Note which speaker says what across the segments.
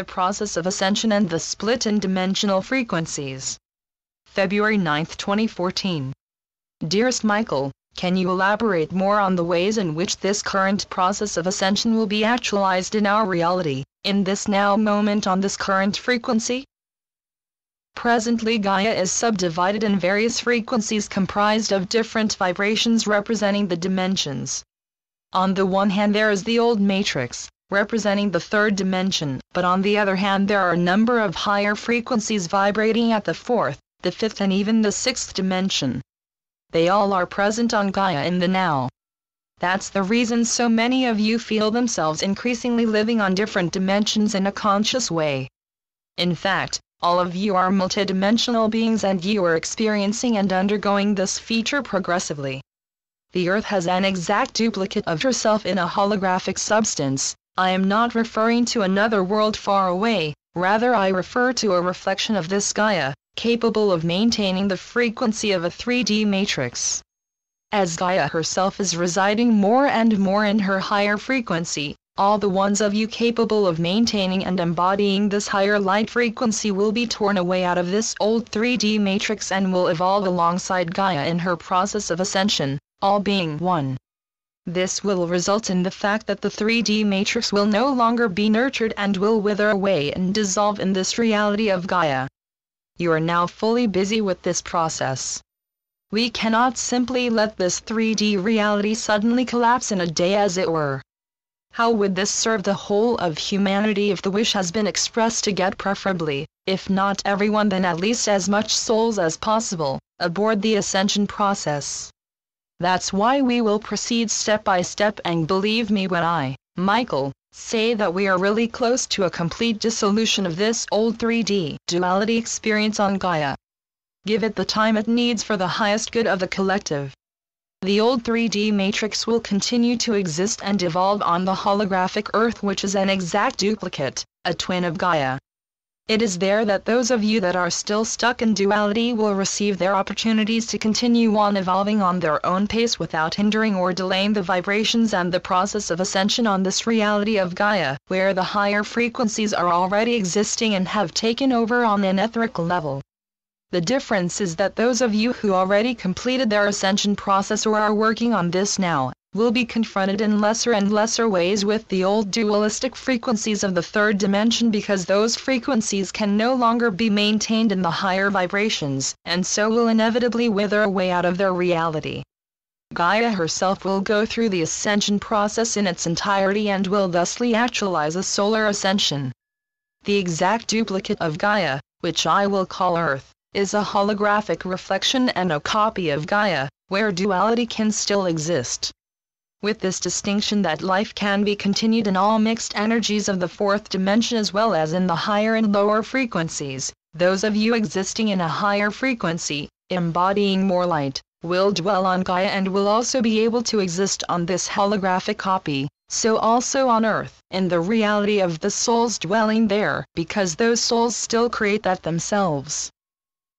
Speaker 1: the process of ascension and the split in dimensional frequencies. February 9, 2014. Dearest Michael, can you elaborate more on the ways in which this current process of ascension will be actualized in our reality, in this now moment on this current frequency? Presently Gaia is subdivided in various frequencies comprised of different vibrations representing the dimensions. On the one hand there is the old matrix, representing the third dimension, but on the other hand there are a number of higher frequencies vibrating at the fourth, the fifth and even the sixth dimension. They all are present on Gaia in the now. That's the reason so many of you feel themselves increasingly living on different dimensions in a conscious way. In fact, all of you are multidimensional beings and you are experiencing and undergoing this feature progressively. The Earth has an exact duplicate of herself in a holographic substance. I am not referring to another world far away, rather I refer to a reflection of this Gaia, capable of maintaining the frequency of a 3D matrix. As Gaia herself is residing more and more in her higher frequency, all the ones of you capable of maintaining and embodying this higher light frequency will be torn away out of this old 3D matrix and will evolve alongside Gaia in her process of ascension, all being one. This will result in the fact that the 3D matrix will no longer be nurtured and will wither away and dissolve in this reality of Gaia. You are now fully busy with this process. We cannot simply let this 3D reality suddenly collapse in a day as it were. How would this serve the whole of humanity if the wish has been expressed to get preferably, if not everyone then at least as much souls as possible, aboard the ascension process? That's why we will proceed step by step and believe me when I, Michael, say that we are really close to a complete dissolution of this old 3D duality experience on Gaia. Give it the time it needs for the highest good of the collective. The old 3D matrix will continue to exist and evolve on the holographic Earth, which is an exact duplicate, a twin of Gaia. It is there that those of you that are still stuck in duality will receive their opportunities to continue on evolving on their own pace without hindering or delaying the vibrations and the process of ascension on this reality of Gaia, where the higher frequencies are already existing and have taken over on an etherical level. The difference is that those of you who already completed their ascension process or are working on this now, will be confronted in lesser and lesser ways with the old dualistic frequencies of the third dimension because those frequencies can no longer be maintained in the higher vibrations, and so will inevitably wither away out of their reality. Gaia herself will go through the ascension process in its entirety and will thusly actualize a solar ascension. The exact duplicate of Gaia, which I will call Earth, is a holographic reflection and a copy of Gaia, where duality can still exist. With this distinction that life can be continued in all mixed energies of the fourth dimension as well as in the higher and lower frequencies, those of you existing in a higher frequency, embodying more light, will dwell on Gaia and will also be able to exist on this holographic copy, so also on Earth, in the reality of the souls dwelling there, because those souls still create that themselves.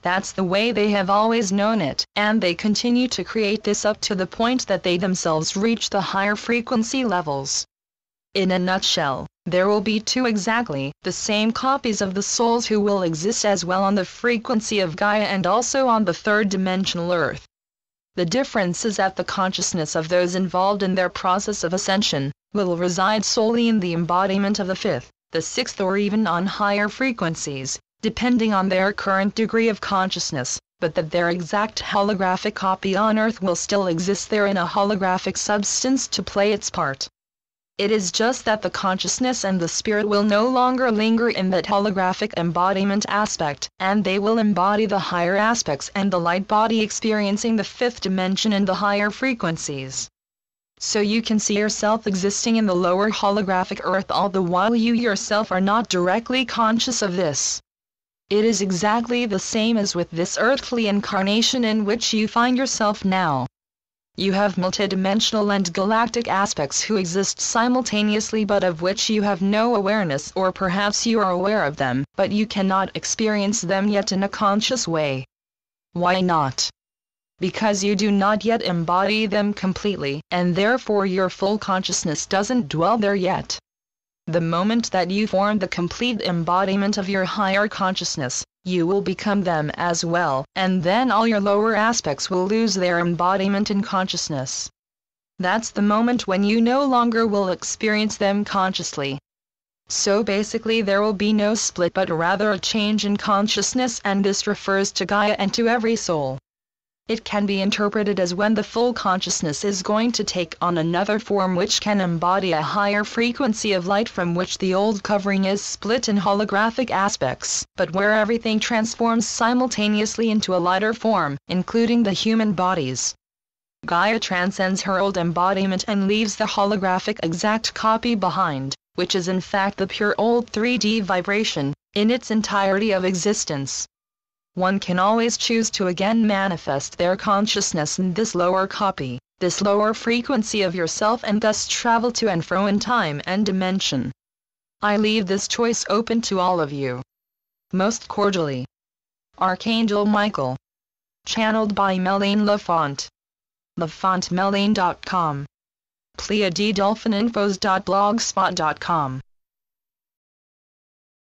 Speaker 1: That's the way they have always known it, and they continue to create this up to the point that they themselves reach the higher frequency levels. In a nutshell, there will be two exactly the same copies of the souls who will exist as well on the frequency of Gaia and also on the third-dimensional Earth. The difference is that the consciousness of those involved in their process of ascension will reside solely in the embodiment of the fifth, the sixth or even on higher frequencies, depending on their current degree of consciousness, but that their exact holographic copy on Earth will still exist there in a holographic substance to play its part. It is just that the consciousness and the spirit will no longer linger in that holographic embodiment aspect, and they will embody the higher aspects and the light body experiencing the fifth dimension in the higher frequencies. So you can see yourself existing in the lower holographic Earth all the while you yourself are not directly conscious of this. It is exactly the same as with this earthly incarnation in which you find yourself now. You have multidimensional and galactic aspects who exist simultaneously but of which you have no awareness, or perhaps you are aware of them, but you cannot experience them yet in a conscious way. Why not? Because you do not yet embody them completely, and therefore your full consciousness doesn't dwell there yet. The moment that you form the complete embodiment of your higher consciousness, you will become them as well, and then all your lower aspects will lose their embodiment in consciousness. That's the moment when you no longer will experience them consciously. So basically there will be no split but rather a change in consciousness, and this refers to Gaia and to every soul. It can be interpreted as when the full consciousness is going to take on another form which can embody a higher frequency of light from which the old covering is split in holographic aspects, but where everything transforms simultaneously into a lighter form, including the human bodies. Gaia transcends her old embodiment and leaves the holographic exact copy behind, which is in fact the pure old 3D vibration, in its entirety of existence. One can always choose to again manifest their consciousness in this lower copy, this lower frequency of yourself, and thus travel to and fro in time and dimension. I leave this choice open to all of you. Most cordially, Archangel Michael. Channeled by Melaine Lafont. LafontMelaine.com. PleiaDDolphininfos.blogspot.com